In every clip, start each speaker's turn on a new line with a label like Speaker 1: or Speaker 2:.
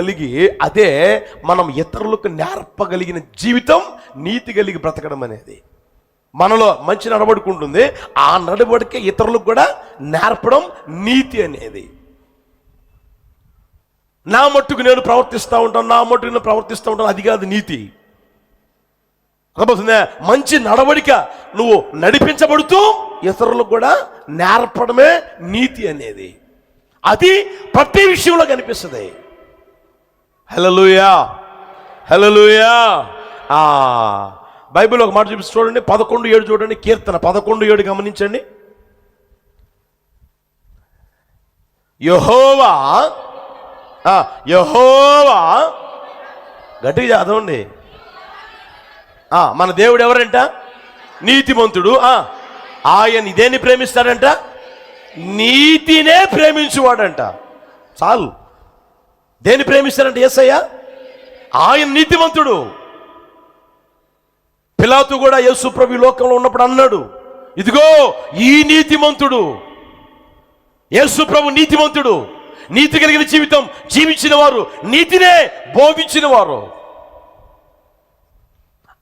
Speaker 1: కలిగి, అదే మనం ఇతరులకు నేర్పగలిగిన జీవితం నీతి కలిగి బ్రతకడం అనేది. మనలో మంచి నడవడిక ఉంటుంది, ఆ నడవడిక ఇతరులకు కూడా నేర్పడం నీతి అనేది. నా మట్టుకు నేను ప్రవర్తిస్తూ ఉంటాను, నా మట్టుకు నేను ప్రవర్తిస్తూ ఉంటాను, అది కాదు నీతి. అర్థమవుతుందా? మంచి నడవడిక నువ్వు నడిపించబడుతూ ఇతరులకు కూడా నేర్పడమే నీతి అనేది. అది ప్రతి విషయంలో కనిపిస్తుంది. హల్లెలూయా, హల్లెలూయా. బైబిల్ ఒక మాట చూపిస్తే చూడండి, 11:7 చూడండి. కీర్తన 11:7 గమనించండి. యెహోవా, యెహోవా, గట్టిగా చదవండి. మన దేవుడు ఎవరంట? నీతిమంతుడు. ఆయన ఇదేని ప్రేమిస్తాడంట? నీతినే ప్రేమించువాడంట. చాలు. దేని ప్రేమిస్తాడంట? యేసయ్య. ఆయన నీతిమంతుడు. పిలాతు కూడా యేసు ప్రభు లోకంలో ఉన్నప్పుడు అన్నాడు, ఇదిగో ఈ నీతిమంతుడు. యేసు ప్రభు నీతిమంతుడు. నీతి కలిగిన జీవితం జీవించిన వారు, నీతినే బోధించిన వారు.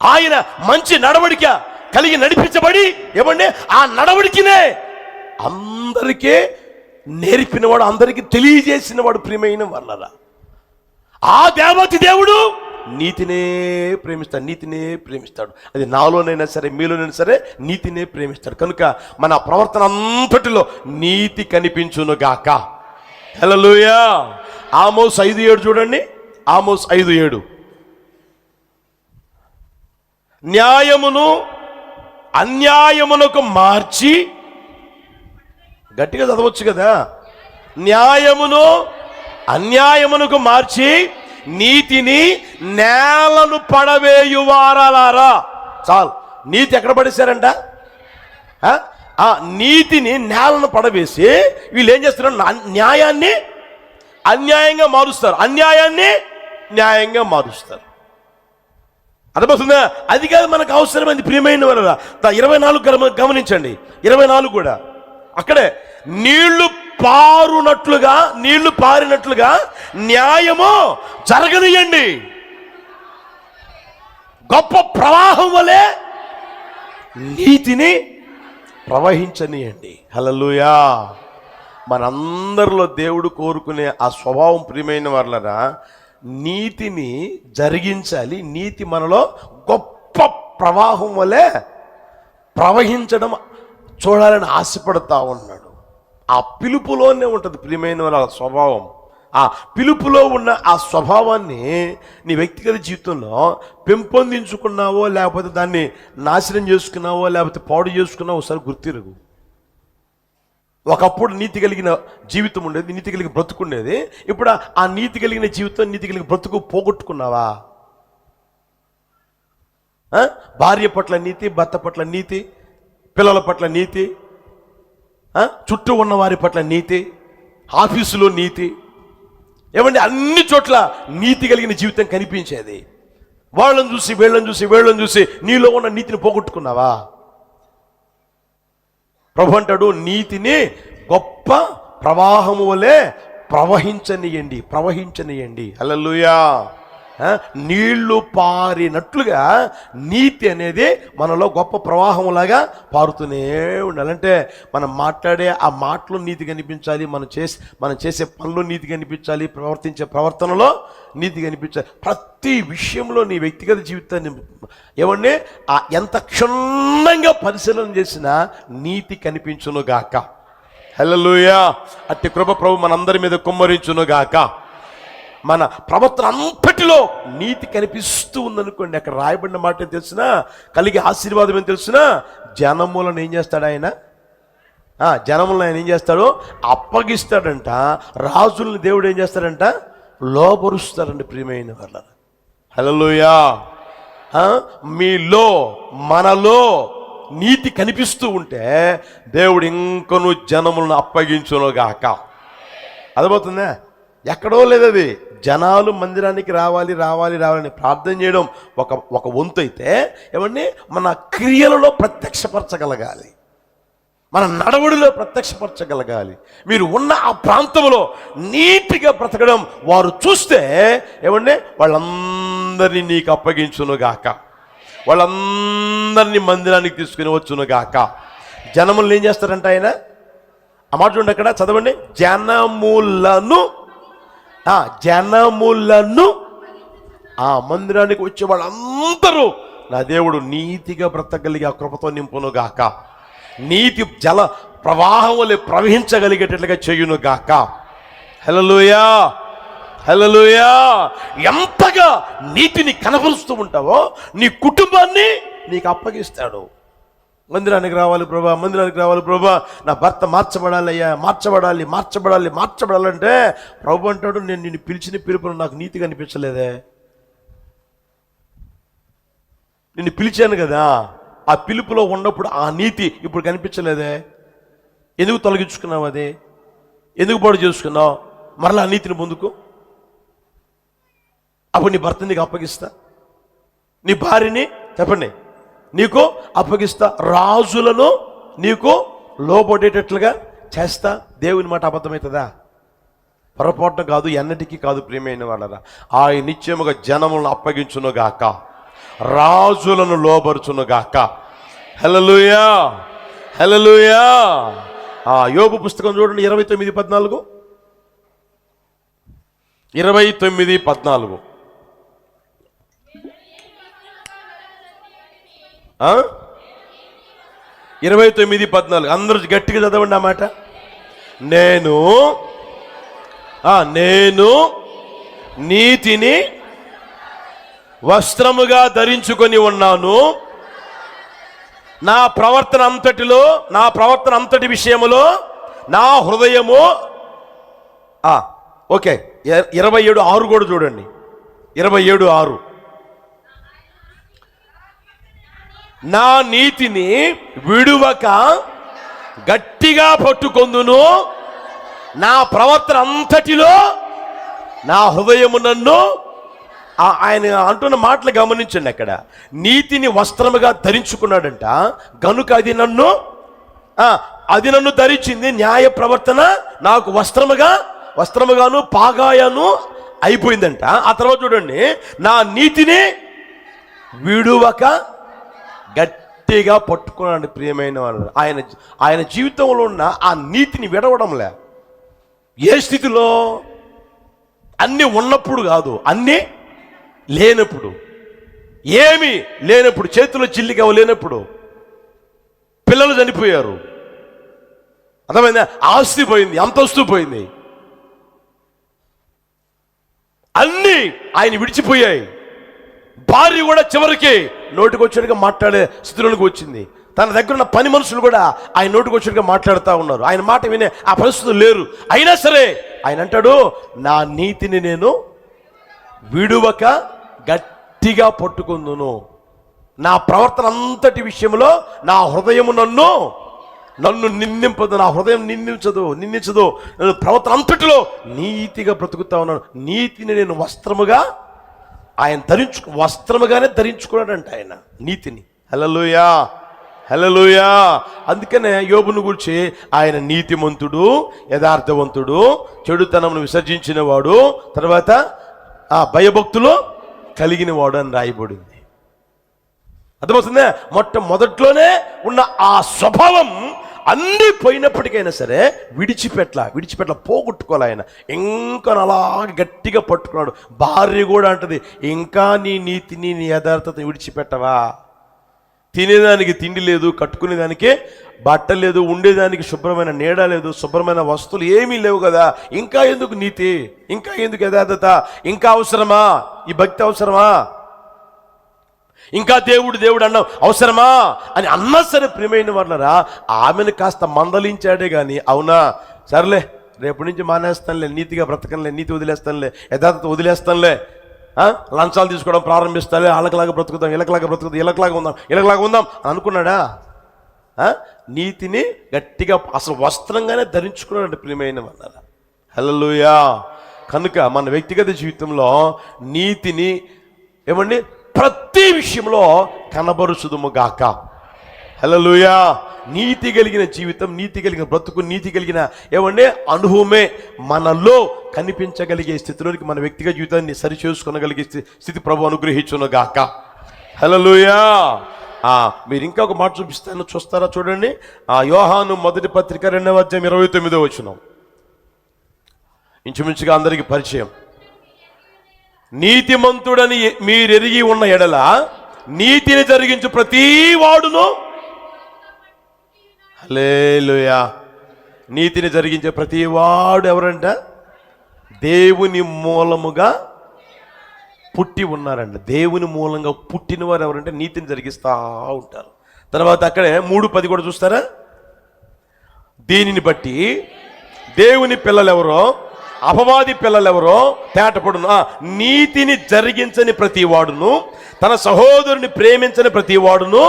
Speaker 1: ఆయన మంచి నడవడిక కలిగి నడిపించబడి ఏమండి ఆ నడవడికనే అందరికీ నేర్పినవాడు, అందరికీ తెలియజేసినవాడు. ప్రియమైన వాళ్ళరా, ఆ దేవతి దేవుడు నీతినే ప్రేమిస్తాడు, నీతినే ప్రేమిస్తాడు. అది నాలోనైనా సరే మీలోనైనా సరే నీతినే ప్రేమిస్తాడు. కనుక మన ప్రవర్తన అంతటిలో నీతి కనిపించును గాక. హల్లెలూయా. ఆమోస్ 5:7 చూడండి. ఆమోస్ 5:7. న్యాయమును అన్యాయమునకు మార్చి, గట్టిగా చదవచ్చు కదా, న్యాయమును అన్యాయమునకు మార్చి నీతిని నేలను పడవేయువారలారా. చాలు. నీతి ఎక్కడ పడేశారంట? ఆ నీతిని నేలను పడవేసి వీళ్ళు ఏం చేస్తున్నారు? న్యాయాన్ని అన్యాయంగా మారుస్తారు, అన్యాయాన్ని న్యాయంగా మారుస్తారు. అర్థమవుతుందా? అది కాదు మనకు అవసరమైంది. ప్రియమైన వాళ్ళ 24 గమనించండి. 24 కూడా అక్కడే నీళ్లు పారినట్లుగా న్యాయము జరగనియండి, గొప్ప ప్రవాహం వలె నీతిని ప్రవహించనియండి. హల్లెలూయా. మనందరిలో దేవుడు కోరుకునే ఆ స్వభావం ప్రియమైన వాళ్ళరా, నీతిని జరిగించాలి. నీతి మనలో గొప్ప ప్రవాహం వలె ప్రవహించడం చూడాలని ఆశపడతా ఉన్నాడు. ఆ పిలుపులోనే ఉంటుంది ప్రియమైన వాళ్ళ స్వభావం. ఆ పిలుపులో ఉన్న ఆ స్వభావాన్ని నీ వ్యక్తిగత జీవితంలో పెంపొందించుకున్నావో, లేకపోతే దాన్ని నాశనం చేసుకున్నావో, లేకపోతే పాడు చేసుకున్నావో ఒకసారి గుర్తిరుగు. ఒకప్పుడు నీతి కలిగిన జీవితం ఉండేది, నీతి కలిగిన బ్రతుకుండేది. ఇప్పుడు ఆ నీతి కలిగిన జీవితం, నీతి కలిగిన బ్రతుకు పోగొట్టుకున్నావా? భార్య పట్ల నీతి, భర్త పట్ల నీతి, పిల్లల పట్ల నీతి, చుట్టూ ఉన్న వారి పట్ల నీతి, ఆఫీసులో నీతి, ఏమండి అన్ని చోట్ల నీతి కలిగిన జీవితం కనిపించేది. వాళ్ళని చూసి వీళ్ళని చూసి నీలో ఉన్న నీతిని పోగొట్టుకున్నావా? ప్రభు అంటాడు, నీతిని గొప్ప ప్రవాహము వలె ప్రవహించనియండి. హల్లెలూయా. నీళ్లు పారినట్లుగా నీతి అనేది మనలో గొప్ప ప్రవాహంలాగా పారుతూనే ఉండాలంటే మనం మాట్లాడే ఆ మాటలో నీతి కనిపించాలి, మనం చేసే పనులు నీతి కనిపించాలి, ప్రవర్తించే ప్రవర్తనలో నీతి కనిపించాలి. ప్రతి విషయంలో నీ వ్యక్తిగత జీవితాన్ని ఏమండి ఎంత క్షుణ్ణంగా పరిశీలన చేసినా నీతి కనిపించును గాక. హల్లెలూయా. అట్టి కృప ప్రభు మనందరి మీద కుమ్మరించును గాక. మన ప్రవర్తన అంతటిలో నీతి కనిపిస్తూ ఉందనుకోండి, అక్కడ రాయబడిన మాట ఏం తెలిసినా, కలిగే ఆశీర్వాదం ఏం తెలిసినా, జనములను ఏం చేస్తాడు ఆయన? జనములను ఆయన ఏం చేస్తాడు? అప్పగిస్తాడంట. రాజుల్ని దేవుడు ఏం చేస్తాడంట? లోబరుస్తారండి. ప్రియమైన వాళ్ళ హల్లెలూయా. మీలో మనలో నీతి కనిపిస్తూ ఉంటే దేవుడు ఇంకొను జనములను అప్పగించునుగాక. అర్థమవుతుందా? ఎక్కడో లేదది. జనాలు మందిరానికి రావాలి అని ప్రార్థన చేయడం ఒక వంతు అయితే, ఏమండి మన క్రియలలో ప్రత్యక్షపరచగలగాలి. మన నడవడిలో ప్రత్యక్షపరచగలగాలి. మీరు ఉన్న ఆ ప్రాంతంలో నీతిగా బ్రతకడం వారు చూస్తే ఏమంటే వాళ్ళందరినీ నీకు అప్పగించునుగాక, వాళ్ళందరినీ మందిరానికి తీసుకుని వచ్చునుగాక. జనములు ఏం చేస్తారంట ఆయన? ఆ మాట చూడండి అక్కడ, చదవండి. జనములను ఆ మందిరానికి వచ్చే వాళ్ళందరూ నా దేవుడు నీతిగా బ్రతకగలిగి ఆ కృపతో నింపునుగాక, నీతి జల ప్రవాహం వలె ప్రవహించగలిగేటట్లుగా చేయునుగాక. హల్లెలూయా, హల్లెలూయా. ఎంతగా నీతిని కనపరుస్తూ ఉంటావో నీ కుటుంబాన్ని నీకు అప్పగిస్తాడు. మందిరానికి రావాలి ప్రభా, మందిరానికి రావాలి ప్రభా, నా భర్త మార్చబడాలి అయ్యా, మార్చబడాలంటే ప్రభు అంటాడు, నేను నిన్ను పిలిచిన పిలుపును నాకు నీతిగా అనిపించలేదే, నిన్ను పిలిచాను కదా, ఆ పిలుపులో ఉన్నప్పుడు ఆ నీతి ఇప్పుడు కనిపించలేదే, ఎందుకు తొలగించుకున్నావు? అదే ఎందుకు పాడు చేసుకున్నావు? మరలా ఆ నీతిని పొందుకో. అప్పుడు నీ భర్త నీకు అప్పగిస్తా, నీ భార్యని చెప్పండి నీకు అప్పగిస్తా, రాజులను నీకు లోబడేటట్లుగా చేస్తా. దేవుని మాట అబద్ధమవుతుందా? పొరపాటు కాదు, ఎన్నటికీ కాదు. ప్రియమైన వాళ్ళరా, ఆయన నిత్యముగా జనములను అప్పగించునుగాక, రాజులను లోబరుచునుగాక. హల్లెలూయా, హల్లెలూయా. యోబు పుస్తకం చూడండి 29:14. 29:14. 29:14 అందరూ గట్టిగా చదవండి ఆ మాట. నేను నీతిని వస్త్రముగా ధరించుకొని ఉన్నాను, నా ప్రవర్తన అంతటి విషయములో నా హృదయము. ఓకే, 27:6 కూడా చూడండి. 27:6 నా నీతిని విడువక గట్టిగా పట్టుకొందును, నా ప్రవర్తన అంతటిలో నా హృదయము నన్ను. ఆయన అంటున్న మాటలు గమనించండి. అక్కడ నీతిని వస్త్రముగా ధరించుకున్నాడంట గనుక అది నన్ను ధరించింది. న్యాయ ప్రవర్తన నాకు వస్త్రముగాను పాగాయను అయిపోయిందంట. ఆ తర్వాత చూడండి, నా నీతిని విడువక గట్టిగా పట్టుకున్నాడు. ప్రియమైన వాళ్ళు, ఆయన జీవితంలో ఉన్న ఆ నీతిని విడవడంలే. ఏ స్థితిలో? అన్నీ ఉన్నప్పుడు కాదు, అన్నీ లేనప్పుడు, ఏమీ లేనప్పుడు, చేతిలో చిల్లిగవ లేనప్పుడు, పిల్లలు చనిపోయారు, అర్థమైందా, ఆస్తి పోయింది, అంతస్తు పోయింది, అన్నీ ఆయన విడిచిపోయాయి. భార్య కూడా చివరికి నోటికి వచ్చినట్టుగా మాట్లాడే స్థితిలోకి వచ్చింది. తన దగ్గర ఉన్న పని మనుషులు కూడా ఆయన నోటికి వచ్చినట్టుగా మాట్లాడుతూ ఉన్నారు. ఆయన మాట వినే ఆ పరిస్థితులు లేరు. అయినా సరే ఆయన అంటాడు, నా నీతిని నేను విడువక గట్టిగా పట్టుకుందును, నా ప్రవర్తన అంతటి విషయంలో నా హృదయము నన్ను నిందింపదు, నా హృదయం నిందించదు. నేను ప్రవర్తన అంతటిలో నీతిగా బ్రతుకుతా ఉన్నాను. నీతిని నేను వస్త్రముగానే ధరించుకున్నాడంట ఆయన నీతిని. హల్లెలూయా, హల్లెలూయా. అందుకనే యోబును గురించి ఆయన నీతిమంతుడు, యథార్థవంతుడు, చెడుతనమును విసర్జించిన వాడు, తర్వాత భయభక్తులు కలిగిన వాడు అని రాయబడింది. అర్థమవుతుందే? మొట్టమొదట్లోనే ఉన్న ఆ స్వభావం అన్నీ పోయినప్పటికైనా సరే విడిచిపెట్ల పోగొట్టుకోవాలి. ఆయన ఇంకా అలాగే గట్టిగా పట్టుకున్నాడు. భార్య కూడా అంటది, ఇంకా నీ నీతిని నీ యథార్థతని విడిచిపెట్టవా? తినేదానికి తిండి లేదు, కట్టుకునేదానికి బట్ట లేదు, ఉండేదానికి శుభ్రమైన నీడ లేదు, శుభ్రమైన వస్తువులు ఏమీ లేవు కదా, ఇంకా ఎందుకు నీతి, ఇంకా ఎందుకు యథార్థత, ఇంకా అవసరమా ఈ భక్తి, అవసరమా ఇంకా దేవుడు అన్నావు అవసరమా అని అన్నా సరే ప్రియమైన వాళ్ళరా, ఆమెను కాస్త మందలించాడే కానీ, అవునా సర్లే రేపటి నుంచి మానేస్తానులే, నీతిగా బ్రతకంలే, నీతి వదిలేస్తానులే, యథార్థత వదిలేస్తానులే, లంచాలు తీసుకోవడం ప్రారంభిస్తాలే, వాళ్ళకిలాగా బ్రతుకుతాం, ఇలాగలాగా ఉందాం అనుకున్నాడా? నీతిని గట్టిగా అసలు వస్త్రంగానే ధరించుకున్నాడు ప్రియమైన వాళ్ళరా. హల్లెలూయా. కనుక మన వ్యక్తిగత జీవితంలో నీతిని ఏమండి ప్రతి విషయంలో కనబరుచుదుము గాక. హల్లెలూయా. నీతి కలిగిన జీవితం, నీతి కలిగిన బ్రతుకు, నీతి కలిగిన ఏమంటే అనుభవమే మనలో కనిపించగలిగే స్థితిలోనికి మన వ్యక్తిగత జీవితాన్ని సరిచేసుకోగలిగే స్థితి ప్రభు అనుగ్రహించును గాక. హల్లెలూయా. మీరు ఇంకా ఒక మాట చూస్తారా? చూడండి, యోహాను మొదటి పత్రిక 2వ అధ్యాయం 29వ వచనం. ఇంచుమించుగా అందరికీ పరిచయం. నీతిమంతుడని మీరెరిగి ఉన్న ఎడల నీతిని జరిగించు ప్రతి వాడును, హల్లెలూయా, నీతిని జరిగించే ప్రతి వాడు ఎవరంట? దేవుని మూలముగా పుట్టి ఉన్నారంట. దేవుని మూలంగా పుట్టిన వారు ఎవరంటే నీతిని జరిగిస్తూ ఉంటారు. తర్వాత అక్కడే 3:10 కూడా చూస్తారా? దీనిని బట్టి దేవుని పిల్లలెవరో అపవాది పిల్లలెవరో తేటపడును. నీతిని జరిగించని ప్రతి వాడును, తన సహోదరుని ప్రేమించని ప్రతి వాడును.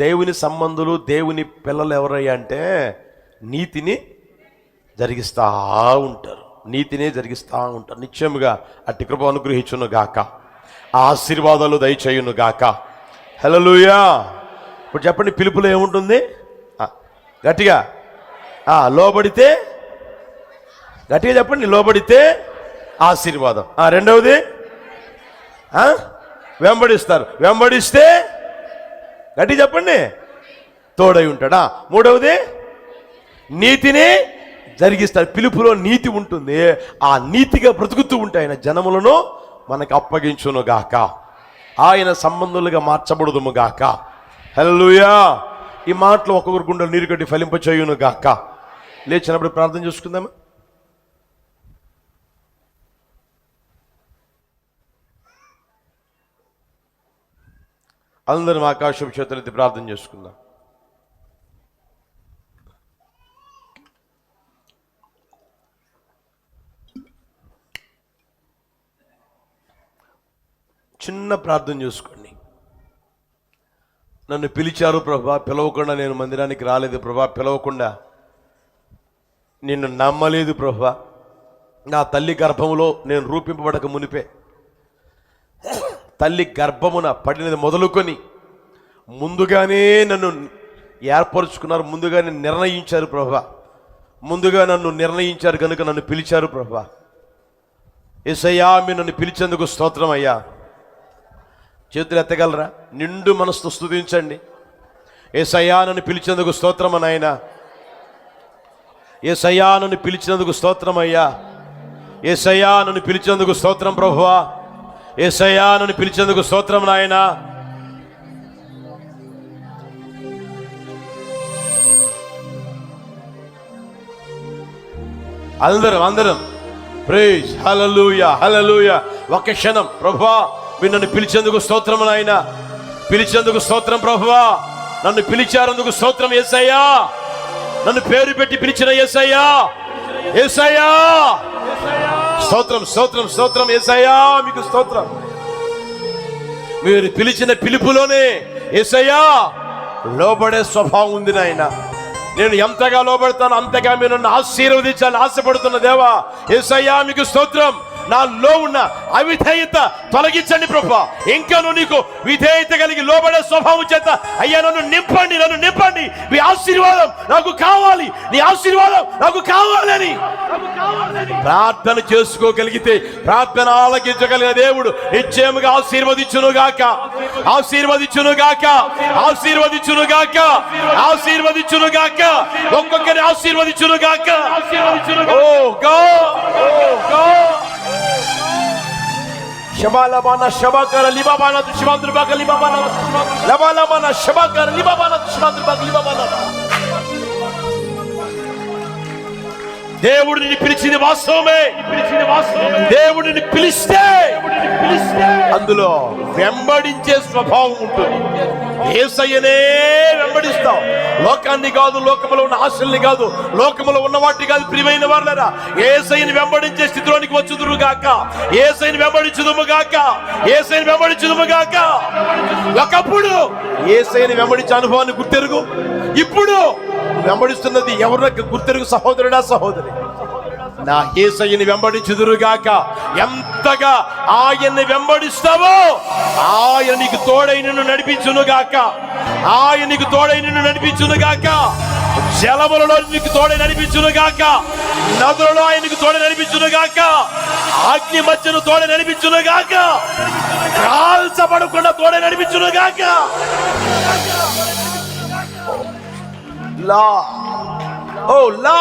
Speaker 1: దేవుని సంబంధులు, దేవుని పిల్లలు ఎవరయ్యా అంటే నీతిని జరిగిస్తూ ఉంటారు, నీతినే జరిగిస్తూ ఉంటారు. నిశ్చయముగా అట్టి కృప అనుగ్రహించును గాక, ఆశీర్వాదాలు దయచేయును గాక. హల్లెలూయా. ఇప్పుడు చెప్పండి, పిలుపులో ఏముంటుంది? గట్టిగా లోబడితే, గట్టిగా చెప్పండి, లోబడితే ఆశీర్వాదం. రెండవది వెంబడిస్తారు, వెంబడిస్తే గట్టిగా చెప్పండి తోడై ఉంటాడా. మూడవది నీతిని జరిగిస్తాడు. పిలుపులో నీతి ఉంటుంది, ఆ నీతిగా బ్రతుకుతూ ఉంటే ఆయన జనములను మనకు అప్పగించును గాక, ఆయన సంబంధులుగా మార్చబడుదుము గాక. హల్లెలూయా. ఈ మాటలు ఒక్కొక్కరి గుండెలు నీరు కట్టి ఫలింపచేయును గాక. లేచినప్పుడు ప్రార్థన చేసుకుందామా? అందరం ఆకాశం చేతులెత్తి ప్రార్థన చేసుకుందాం. చిన్న ప్రార్థన చేసుకోండి. నన్ను పిలిచారు ప్రభా, పిలవకుండా నేను మందిరానికి రాలేదు ప్రభా, పిలవకుండా నిన్ను నమ్మలేదు ప్రభా. నా తల్లి గర్భములో నేను రూపింపబడక మునిపే, తల్లి గర్భమున పడినది మొదలుకొని ముందుగానే నన్ను ఏర్పరుచుకున్నారు, ముందుగానే నిర్ణయించారు ప్రభా. ముందుగా నన్ను నిర్ణయించారు కనుక నన్ను పిలిచారు ప్రభా. యేసయ్యా, మీరు నన్ను పిలిచేందుకు స్తోత్రం అయ్యా. చేతులు ఎత్తగలరా? నిండు మనసుతో స్తుతించండి. యేసయ్యా, నన్ను పిలిచేందుకు స్తోత్రం నాయనా. యేసయ్యా, నన్ను పిలిచినందుకు స్తోత్రం అయ్యా. యేసయ్యా, నన్ను పిలిచేందుకు స్తోత్రం ప్రభువా. యేసయ్యా, నన్ను పిలిచేందుకు స్తోత్రం నాయనా. అందరం ప్రైజ్ హల్లెలూయా, హల్లెలూయా. ఒక క్షణం ప్రభువా, మీరు నన్ను పిలిచేందుకు స్తోత్రం నాయనా. పిలిచేందుకు స్తోత్రం ప్రభువా. నన్ను పిలిచారందుకు స్తోత్రం యేసయ్యా. నన్ను పేరు పెట్టి పిలిచిన యేసయ్యా, యేసయ్యా స్తోత్రం, స్తోత్రం, స్తోత్రం యేసయ్యా, మీకు స్తోత్రం. మీరు పిలిచిన పిలుపులోనే యేసయ్యా లోబడే స్వభావం ఉంది నాయన. నేను ఎంతగా లోబడతాను అంతగా మీరు నన్ను ఆశీర్వదించాలని ఆశపడుతున్న దేవా యేసయ్యా, మీకు స్తోత్రం. నాలో ఉన్న అవిధేయత తొలగించండి ప్రభా. ఇంకాను నీకు విధేయత కలిగి లోబడే స్వభావం చేత అయ్యా నన్ను నింపండి, నన్ను నింపండి. మీ ఆశీర్వాదం నాకు కావాలి, నీ ఆశీర్వాదం నాకు కావాలని ప్రార్థన చేసుకోగలిగితే, ప్రార్థన ఆలకించగలిగిన దేవుడు నిశ్చయముగా ఆశీర్వదించునుగాక, ఆశీర్వదించునుగాక, ఆశీర్వదించునుగాక, ఆశీర్వదించునుగాక. ఒక్కొక్కరి ఆశీర్వదించునుగాక. ఓ గాడ్, శబాలబాన శబాకర లిబాబాన శివాంద్రబాక లిబాబాన లబాలబాన శబాకర లిబాబాన శివాంద్రబాక లిబాబాన. దేవుడు నిన్ను పిలిచింది వాస్తవమే. దేవుడు నిన్ను పిలిస్తే అందులో వెంబడించే స్వభావం ఉంటుంది. యేసయ్యనే వెంబడిస్తాం. లోకాన్ని కాదు, లోకములో ఉన్న ఆశల్ని కాదు, లోకములో ఉన్న వాటిని కాదు. ప్రియమైన వారులారా, యేసయ్యని వెంబడించే స్థితిలోనికి వచ్చుదురు గాక. యేసయ్యని వెంబడించుదుము గాక, యేసయ్యని వెంబడించుదుము గాక. ఒకప్పుడు యేసయ్యని వెంబడించే అనుభవాన్ని గుర్తెరుగు. ఇప్పుడు వెంబడిస్తున్నది ఎవరినో గుర్తెరుగు. సహోదరుడా, సహోదరి, నా యేసయ్యని వెంబడించుదురుగాక. ఎంతగా ఆయన్ని వెంబడిస్తావో ఆయన నీకు తోడై నిన్ను నడిపించునుగాక. ఆయన నీకు తోడై నిన్ను నడిపించునుగాక. జలములలో నీకు తోడై నడిపించునుగాక. నదులలో ఆయన నీకు తోడై నడిపించునుగాక. అగ్ని మధ్యను తోడై నడిపించునుగాక. కాల్చబడకుండా తోడై నడిపించునుగాక. లా ఓ లా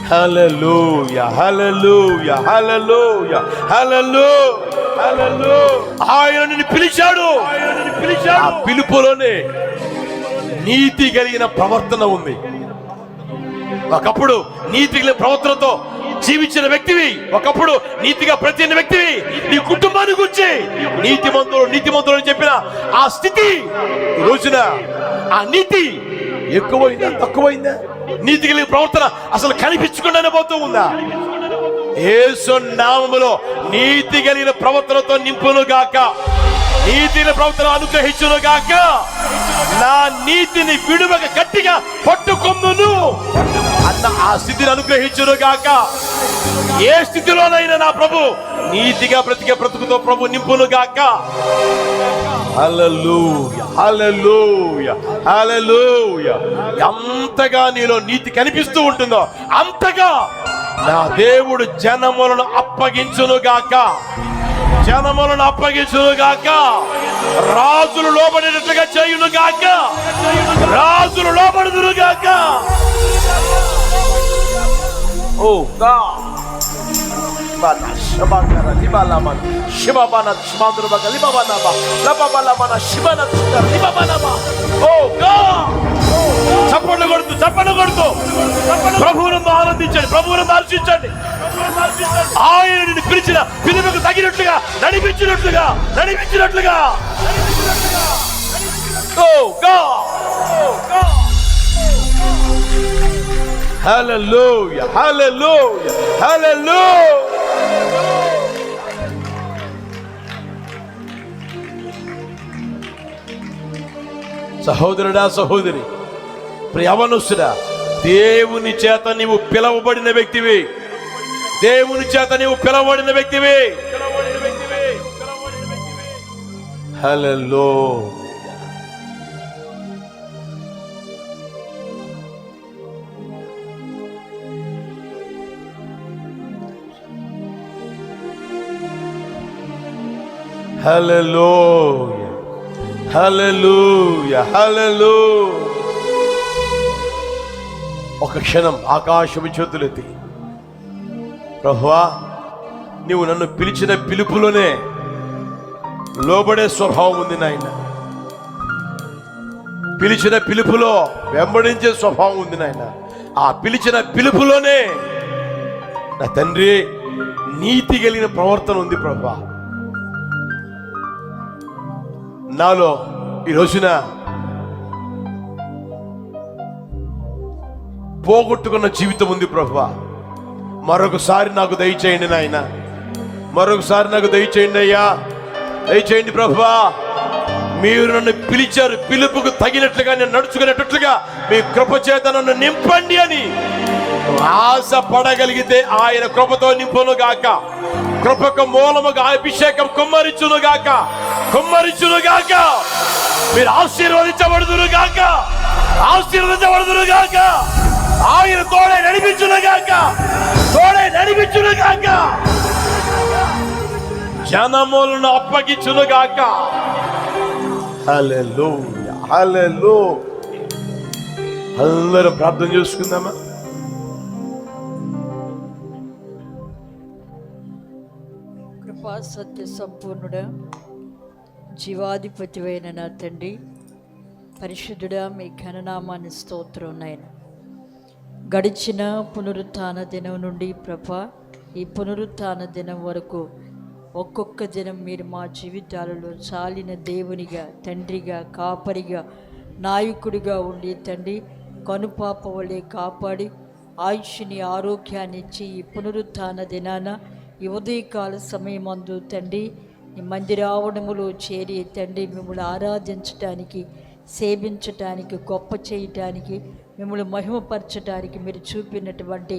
Speaker 1: హల్లెలూయా హల్లెలూయా హల్లెలూయా హల్లెలూయా. ఆయన నిన్ను పిలిచాడు. ఆ పిలుపులోనే నీతి కలిగిన ప్రవర్తన ఉంది. ఒకప్పుడు నీతి కలిగిన ప్రవర్తనతో జీవించిన వ్యక్తివి, ఒకప్పుడు నీతిగా ప్రతిన వ్యక్తివి. నీ కుటుంబాన్ని గురించి నీతిమంతులు అని చెప్పిన ఆ స్థితి ఈ రోజున ఆ నీతి ఎక్కువైందా తక్కువైందా? నీతి కలిగిన ప్రవర్తన అసలు కనిపించకుండానే పోతూ ఉందా? యేసు నామములో నీతి కలిగిన ప్రవర్తనతో నింపును గాక. నీతి ప్రవర్తన అనుగ్రహించును గాక. నా నీతిని విడువక గట్టిగా పట్టుకొమ్మును అన్న ఆ స్థితిని అనుగ్రహించును గాక. ఏ స్థితిలోనైనా నా ప్రభు నీతిగా బ్రతికే బ్రతుకుతో ప్రభు నింపును గాక. హల్లెలూయా హల్లెలూయా హల్లెలూయా. ఎంతగా నీలో నీతి కనిపిస్తూ ఉంటుందో అంతగా నా దేవుడు జనములను అప్పగించునుగాక. జనములను అప్పగించునుగాక. రాజులు లోబడేటట్లుగా చేయునుగాక. రాజులు లోబడుదురుగాక. ఓ గా చప్పట్లు కొడుతూ ప్రభువును ఆనందించండి. ప్రభువును దర్శించండి. ఆయన నిన్ను పిలిచిన పిలుపుకు తగినట్లుగా నడిపించినట్లుగా. హల్లెలూయా హల్లెలూయా హల్లెలూయా. సహోదరుడా సహోదరి, యవనస్తుడా, దేవుని చేత నీవు పిలవబడిన వ్యక్తివి. దేవుని చేత నీవు పిలవబడిన వ్యక్తివి. హల్లెలూయా. హల్లెలూయా హల్లెలూయా హల్లెలూయా. ఒక క్షణం ఆకాశము చేతులెత్తి, ప్రభువా, నీవు నన్ను పిలిచిన పిలుపులోనే లోబడే స్వభావం ఉంది నాయన. పిలిచిన పిలుపులో వెంబడించే స్వభావం ఉంది నాయన. ఆ పిలిచిన పిలుపులోనే నా తండ్రి నీతి కలిగిన ప్రవర్తన ఉంది ప్రభువా. నాలో ఈ రోజున పోగొట్టుకున్న జీవితం ఉంది ప్రభువా. మరొకసారి నాకు దయచేయండి నాయన. మరొకసారి నాకు దయచేయండి అయ్యా. దయచేయండి ప్రభువా. మీరు నన్ను పిలిచారు, పిలుపుకు తగినట్లుగా నేను నడుచుకునేటట్లుగా మీ కృప చేత నన్ను నింపండి అని ఆశ పడగలిగితే ఆయన కృపతో నింపును గాక. కృపకు మూలముగా అభిషేకం కుమ్మరించును గాక. మీరు ఆశీర్వదించబడుదురు గాక. ఆయన తోడే నడిపించును గాక. జనములను అప్పగించును గాక. హల్లెలూయా హల్లెలూయా. అందరం ప్రార్థన చేసుకుందామా?
Speaker 2: కృపా సత్య సంపూర్ణుడా, జీవాధిపతివైన నా తండ్రి, పరిశుద్ధుడా, మీ ఘననామాన్ని స్తోత్రం నాయన. గడిచిన పునరుత్థాన దినం నుండి ప్రభా, ఈ పునరుత్థాన దినం వరకు ఒక్కొక్క దినం మీరు మా జీవితాలలో చాలిన దేవునిగా, తండ్రిగా, కాపరిగా, నాయకుడిగా ఉండి తండ్రి కనుపాప వలె కాపాడి ఆయుష్ని, ఆరోగ్యాన్ని ఇచ్చి ఈ పునరుత్థాన దినాన ఈ ఉదయకాల సమయమందు తండ్రి ఈ మందిరావడములో చేరి తండ్రి మిమ్మల్ని ఆరాధించడానికి సేవించటానికి, గొప్ప చేయటానికి, మిమ్మల్ని మహిమపరచడానికి మీరు చూపినటువంటి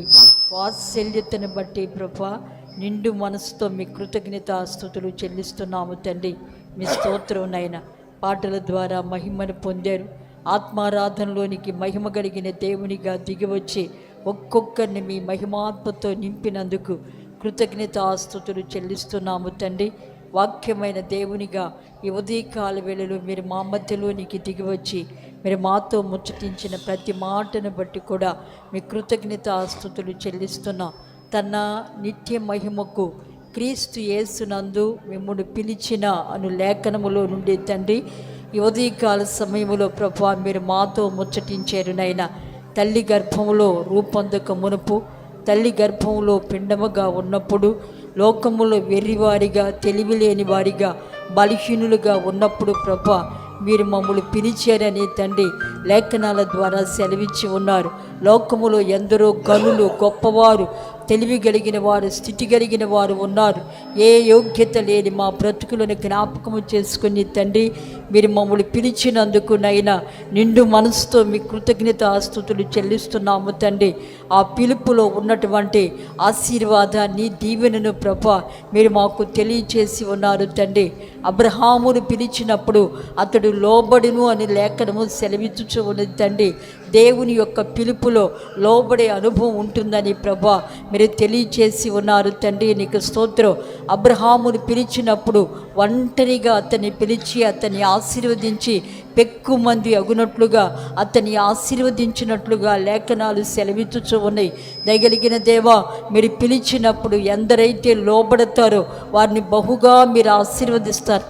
Speaker 2: వాత్సల్యతను బట్టి ప్రభా నిండు మనసుతో మీ కృతజ్ఞతాస్తుతులు చెల్లిస్తున్నాము తండ్రి. మీ స్తోత్రం నాయన. పాటల ద్వారా మహిమను పొందారు. ఆత్మారాధనలోనికి మహిమ కలిగిన దేవునిగా దిగివచ్చి ఒక్కొక్కరిని మీ మహిమాత్మతో నింపినందుకు కృతజ్ఞతాస్తుతులు చెల్లిస్తున్నాము తండ్రి. వాక్యమైన దేవునిగా ఈ ఉదయకాల వేళలో మీరు మా మధ్యలోనికి దిగివచ్చి మీరు మాతో ముచ్చటించిన ప్రతి మాటను బట్టి కూడా మీ కృతజ్ఞతాస్తుతులు చెల్లిస్తున్నాం. తన నిత్య మహిమకు క్రీస్తు యేసునందు మిమ్మును పిలిచిన అను లేఖనములో నుండి తండ్రి ఈ ఉదయకాల సమయంలో ప్రభా మీరు మాతో ముచ్చటించారు నైనా. తల్లి గర్భంలో రూపొందక మునుపు, తల్లి గర్భంలో పిండముగా ఉన్నప్పుడు, లోకములో వెర్రివారిగా, తెలివిలేని వారిగా, బలహీనులుగా ఉన్నప్పుడు ప్రభా మీరు మమ్మల్ని పిలిచారని తండ్రి లేఖనాల ద్వారా సెలవిచ్చి ఉన్నారు. లోకములో ఎందరో గనులు, గొప్పవారు, తెలివి కలిగిన వారు, స్థితి కలిగిన వారు ఉన్నారు. ఏ యోగ్యత లేని మా బ్రతుకులను జ్ఞాపకము చేసుకుని తండ్రి మీరు మమ్మల్ని పిలిచినందుకు నైనా నిండు మనసుతో మీ కృతజ్ఞతాస్తుతులు చెల్లిస్తున్నాము తండ్రి. ఆ పిలుపులో ఉన్నటువంటి ఆశీర్వాదాన్ని, దీవెనను ప్రభా మీరు మాకు తెలియచేసి ఉన్నారు తండ్రి. అబ్రహామును పిలిచినప్పుడు అతడు లోబడును అని లేఖనము సెలవిచ్చుచు ఉన్నది తండ్రి. దేవుని యొక్క పిలుపులో లోబడే అనుభవం ఉంటుందని ప్రభా మీరు తెలియచేసి ఉన్నారు తండ్రి. నీకు స్తోత్రం. అబ్రహామును పిలిచినప్పుడు ఒంటరిగా అతన్ని పిలిచి అతన్ని ఆశీర్వదించి పెక్కుమంది అగునట్లుగా అతన్ని ఆశీర్వదించినట్లుగా లేఖనాలు సెలవిచ్చుచూ ఉన్నాయి. దయగలిగిన దేవా మీరు పిలిచినప్పుడు ఎందరైతే లోబడతారో వారిని బహుగా మీరు ఆశీర్వదిస్తారు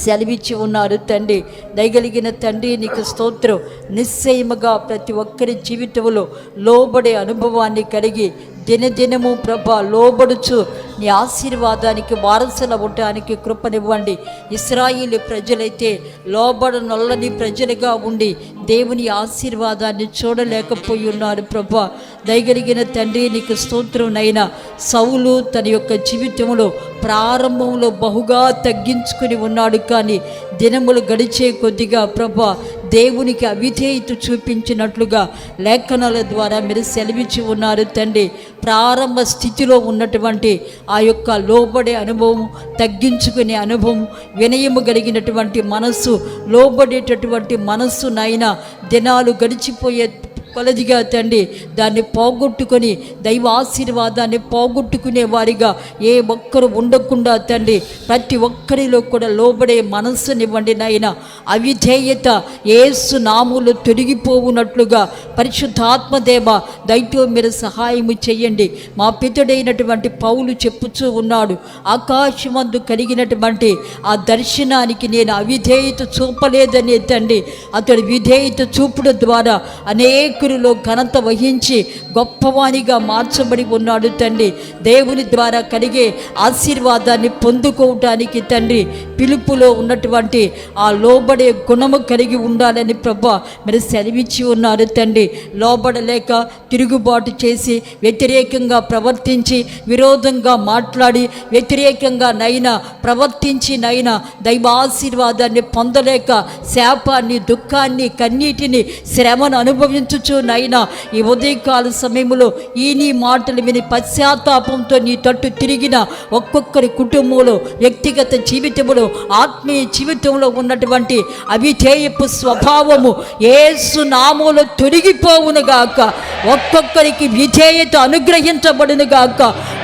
Speaker 2: సెలవిచ్చి ఉన్నారు తండ్రి. దయగలిగిన తండ్రి నీకు స్తోత్రం. నిశ్చయముగా ప్రతి ఒక్కరి జీవితంలో లోబడే అనుభవాన్ని కలిగి దినదినము ప్రభా లోబడుచు నీ ఆశీర్వాదానికి వారసులవ్వటానికి కృపనివ్వండి. ఇశ్రాయేలు ప్రజలైతే లోబడనొల్లని ప్రజలుగా ఉండి దేవుని ఆశీర్వాదాన్ని చూడలేకపోయి ఉన్నారు ప్రభా. దయగలిగిన తండ్రి నీకు స్తోత్రం నైనా. సౌలు తన యొక్క జీవితంలో ప్రారంభంలో బహుగా తగ్గించుకుని ఉన్నాడు, కానీ దినములు గడిచే కొద్దిగా ప్రభా దేవునికి అవిధేయత చూపించినట్లుగా లేఖనాల ద్వారా మీరు సెలవిచ్చి ఉన్నారు తండ్రి. ప్రారంభ స్థితిలో ఉన్నటువంటి ఆ యొక్క లోబడే అనుభవం, తగ్గించుకునే అనుభవం, వినయము కలిగినటువంటి మనస్సు, లోబడేటటువంటి మనస్సు నాయన దినాలు గడిచిపోయే కొలదిగా తండ్రి దాన్ని పోగొట్టుకొని దైవ ఆశీర్వాదాన్ని పోగొట్టుకునే వారిగా ఏ ఒక్కరు ఉండకుండా తండ్రి ప్రతి ఒక్కరిలో కూడా లోబడే మనస్సునివ్వండి నాయన. అవిధేయత యేసు నామములో తొలగిపోవునట్లుగా పరిశుద్ధాత్మదేవ దయతో మీరు సహాయము చేయండి. మా పితుడైనటువంటి పౌలు చెప్పుచూ ఉన్నాడు, ఆకాశమందు కలిగినటువంటి ఆ దర్శనానికి నేను అవిధేయత చూపలేదని తండ్రి అతడు విధేయత చూపుడు ద్వారా అనేక ఘనత వహించి గొప్పవానిగా మార్చబడి ఉన్నాడు తండ్రి. దేవుని ద్వారా కలిగే ఆశీర్వాదాన్ని పొందుకోవటానికి తండ్రి పిలుపులో ఉన్నటువంటి ఆ లోబడే గుణము కలిగి ఉండాలని ప్రభా మీరు సెలవిచ్చి ఉన్నారు తండ్రి. లోబడలేక తిరుగుబాటు చేసి వ్యతిరేకంగా ప్రవర్తించి విరోధంగా మాట్లాడి వ్యతిరేకంగా నైనా ప్రవర్తించి నైనా దైవ ఆశీర్వాదాన్ని పొందలేక శాపాన్ని, దుఃఖాన్ని, కన్నీటిని, శ్రమను అనుభవించుచు నైనా ఈ ఉదయకాల సమయంలో ఈ నీ మాటలు విని పశ్చాత్తాపంతో నీ తట్టు తిరిగిన ఒక్కొక్కరి కుటుంబంలో, వ్యక్తిగత జీవితంలో, ఆత్మీయ జీవితంలో ఉన్నటువంటి అవిధేయపు స్వభావము యేసు నామములో తొలగిపోవునుగాక. ఒక్కొక్కరికి విధేయత అనుగ్రహించబడునుగాక.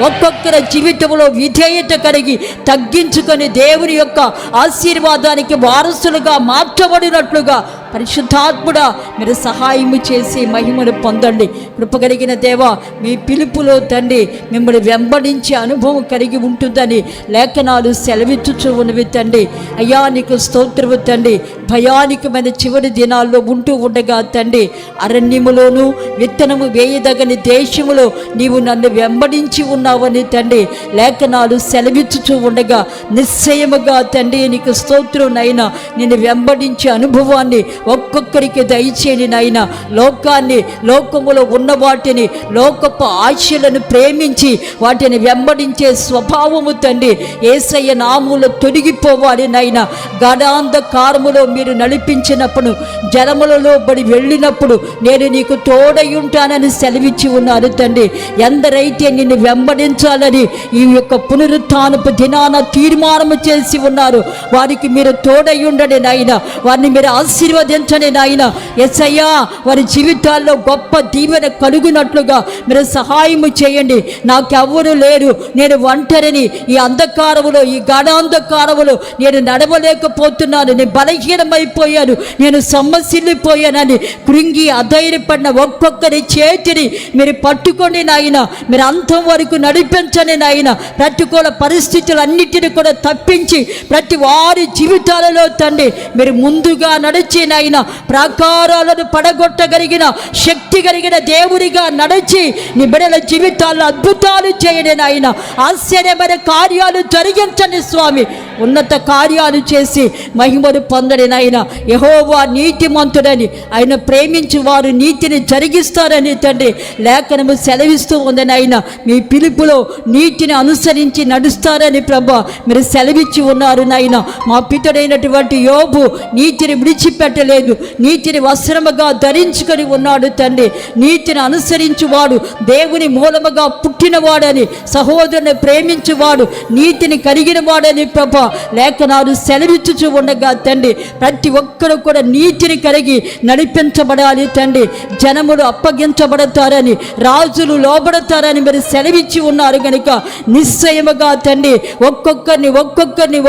Speaker 2: ఒక్కొక్కరి జీవితంలో విధేయత కలిగి తగ్గించుకొని దేవుని యొక్క ఆశీర్వాదానికి వారసులుగా మార్చబడినట్లుగా పరిశుద్ధాత్ముడా మీరు సహాయము చేసి మహిమను పొందండి. కృపగలిగిన దేవా మీ పిలుపులో తండ్రి మిమ్మల్ని వెంబడించే అనుభవం కలిగి ఉంటుందని లేఖనాలు సెలవిచ్చుచూ ఉన్నవి తండ్రి. అయ్యా నీకు స్తోత్రము తండ్రి. భయానికమైన చివరి దినాల్లో ఉంటూ ఉండగా తండ్రి అరణ్యములోను విత్తన విత్తనము వేయదగని దేశములో నీవు నన్ను వెంబడించి ఉన్నావని తండ్రి లేఖనాలు సెలవిచ్చుచూ ఉండగా నిశ్చయముగా తండ్రి నీకు స్తోత్రం నైనా నిన్ను వెంబడించే అనుభవాన్ని ఒక్కొక్కరికి దయచేయని నైనా లోకాన్ని, లోకములో ఉన్న వాటిని, లోకపు ఆశలను ప్రేమించి వాటిని వెంబడించే స్వభావము తండ్రి యేసయ్య నామములో తొలగిపోవాలి నైనా. గాఢాంధకారములో మీరు నడిపించినప్పుడు, జలములలో బడి వెళ్ళినప్పుడు నేను నీకు తోడై ఉంటానని సెలవిచ్చి ఉన్నారు తండ్రి. ఎందరైతే నిన్ను వెంబడించాలని ఈ యొక్క పునరుత్థానపు దినాన తీర్మానము చేసి ఉన్నారు వారికి మీరు తోడై ఉండండి నాయన, వారిని మీరు ఆశీర్వదించండి నాయన. యేసయ్యా వారి జీవితాల్లో గొప్ప దీవెన కలుగునట్లుగా మీరు సహాయము చేయండి. నాకెవ్వరూ లేరు, నేను ఒంటరిని, ఈ అంధకారములో, ఈ గాఢాంధకారములో నేను నడవలేకపోతున్నాను, నేను బలహీనమైపోయాను, నేను సొమ్మసిల్లిపోయానని కృంగి అధైర్యపడిన ఒక్కొక్కరి చేతిని మీరు పట్టుకోండి నాయన. మీరు అంతం వరకు నడిపించండి నాయన. ప్రతికూల పరిస్థితులన్నిటిని కూడా తప్పించి ప్రతి వారి జీవితాలలో తండ్రి మీరు ముందుగా నడిచి నాయన ప్రాకారాలను పడగొట్టగలిగిన శక్తి కలిగిన దేవుడిగా నడిచి నీ బిడ్డల జీవితాల్లో అద్భుతాలు చేయని నాయన. ఆశ్చర్యమైన కార్యాలు జరిగించండి స్వామి. ఉన్నత కార్యాలు చేసి మహిమను పొందని నాయన. యెహోవా నీతిమంతుడని, ఆయన ప్రేమించి వారు నీతిని జరిగిస్తారని తండ్రి లేఖనము సెలవిస్తూ ఉంది నాయన. మీ పిలుపులో నీతిని అనుసరించి నడుస్తారని ప్రభా మీరు సెలవిచ్చి ఉన్నారు నాయన. మా పితుడైనటువంటి యోబు నీతిని విడిచిపెట్టలేదు, నీతిని వస్త్రముగా ధరించుకొని ఉన్నాడు తండ్రి. నీతిని అనుసరించువాడు దేవుని మూలముగా పుట్టినవాడని, సహోదరుని ప్రేమించువాడు నీతిని కలిగిన వాడని ప్రభా లేఖనాలు సెలవిచ్చుచూ ఉండగా తండ్రి ప్రతి ఒక్కరు కూడా నీతిని కలిగి నడిపించబడాలి తండ్రి. జనములు అప్పగించబడతారని, రాజులు లోబడతారని మీరు సెలవిచ్చి ఉన్నారు కనుక నిశ్చయముగా తండ్రి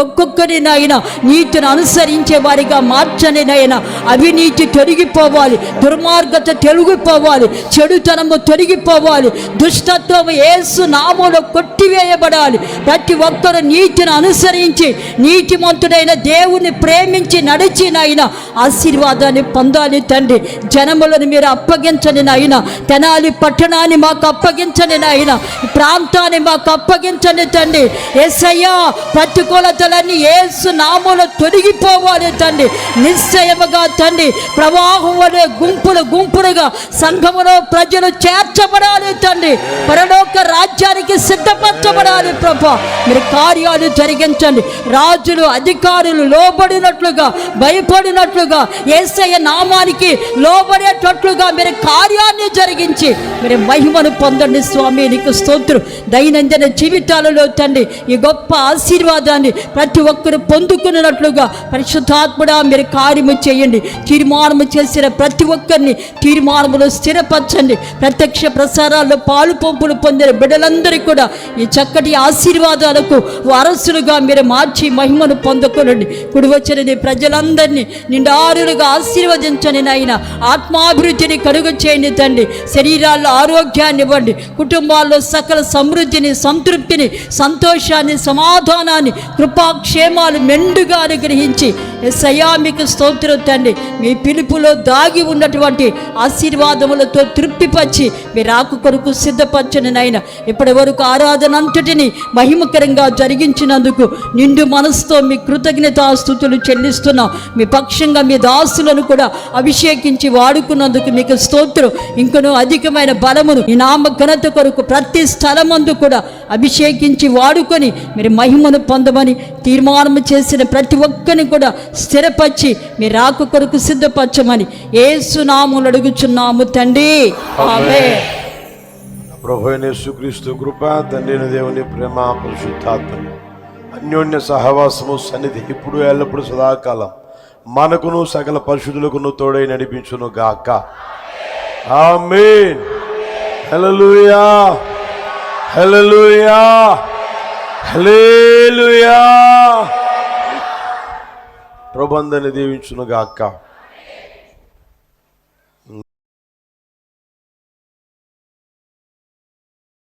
Speaker 2: ఒక్కొక్కరిని నాయన నీతిని అనుసరించే వారిగా మార్చని నాయన. అవినీతి తొలగిపోవాలి, దుర్మార్గత తొలగిపోవాలి, చెడుతనము తొలగిపోవాలి, దుష్టత్వము యేసు నామములో కొట్టివేయబడాలి. ప్రతి ఒక్కరు నీతిని అనుసరించి నీతిమంతుడైన దేవుని ప్రేమించి నడిచి నాయన ఆశీర్వాదాన్ని పొందాలి తండ్రి. జనములను మీరు అప్పగించండి నాయన. తెనాలి పట్టణాన్ని మాకు అప్పగించండి నాయన. ప్రాంతాన్ని మాకు అప్పగించండి తండ్రి. యేసయ్యా ప్రతికూలతలన్నీ యేసు నామములో తొలగిపోవాలి తండ్రి. నిశ్చయముగా తండ్రి ప్రవాహం వలె గుంపులుగా సంఘములో ప్రజలు చేర్చబడాలి తండ్రి. పరలోక రాజ్యానికి సిద్ధపరచబడాలి ప్రభా. మీరు కార్యాలు జరిగించండి. రాజులు, అధికారులు లోబడినట్లుగా, భయపడినట్లుగా, యేసయ్య నామానికి లోబడేటట్లుగా మీరు కార్యాన్ని జరిగించి మీరు మహిమను పొందండి స్వామి. నీకు స్తోత్రం. దైనందిన జీవితాలలో తండ్రి ఈ గొప్ప ఆశీర్వాదాన్ని ప్రతి ఒక్కరు పొందుకున్నట్లుగా పరిశుద్ధాత్ముడా మీరు కార్యము చేయండి. తీర్మానము చేసిన ప్రతి ఒక్కరిని తీర్మానములో స్థిరపరచండి. ప్రత్యక్ష ప్రసారాల్లో పాలు పంపులు పొందిన బిడ్డలందరికీ కూడా ఈ చక్కటి ఆశీర్వాదాలకు వారసులుగా మీరు మార్చి మహిమను పొందుకోనండి. కుడి వచ్చిన నీ ప్రజలందరినీ నిండారులుగా ఆశీర్వదించండి నాయన. ఆత్మాభివృద్ధిని కలుగు చేయండి తండ్రి. శరీరాల్లో ఆరోగ్యాన్ని ఇవ్వండి. కుటుంబాల్లో సకల సమృద్ధిని, సంతృప్తిని, సంతోషాన్ని, సమాధానాన్ని, కృపాక్షేమాలు మెండుగా అనుగ్రహించి యేసయ్యా మీకు స్తోత్రం తండ్రి. మీ పిలుపులో దాగి ఉన్నటువంటి ఆశీర్వాదములతో తృప్తిపరిచి మీ రాక కొరకు సిద్ధపరచని నాయన. ఇప్పటి వరకు ఆరాధన అంతటిని మహిమకరంగా జరిగించినందుకు నిండు మనసుతో మీ కృతజ్ఞతాస్తుతులు చెల్లిస్తున్నాం. మీ పక్షంగా మీ దాసులను కూడా అభిషేకించి వాడుకున్నందుకు మీకు స్తోత్రం. ఇంకనూ అధికమైన బలమును ఈ నామ ఘనత కొరకు ప్రతి స్థలమందు కూడా అభిషేకించి వాడుకొని మీరు మహిమను పొందమని తీర్మానం చేసిన ప్రతి ఒక్కరిని కూడా స్థిరపరిచి మీ రాక కొరకు సిద్ధపరచమని యేసు నామములో అడుగుచున్నాము తండ్రి. ఆమేన్.
Speaker 1: ప్రభువైన యేసుక్రీస్తు కృప, తండ్రి దేవుని ప్రేమ, పరిశుద్ధాత్మ అన్యోన్య సహవాసము సన్నిధి ఇప్పుడు ఎల్లప్పుడు సదాకాలం మనకును సకల పరిశుద్ధులకును తోడై నడిపించును గాక. ఆమేన్. హల్లెలూయా, హల్లెలూయా, హల్లెలూయా. ప్రభువుని దీవించును గాక.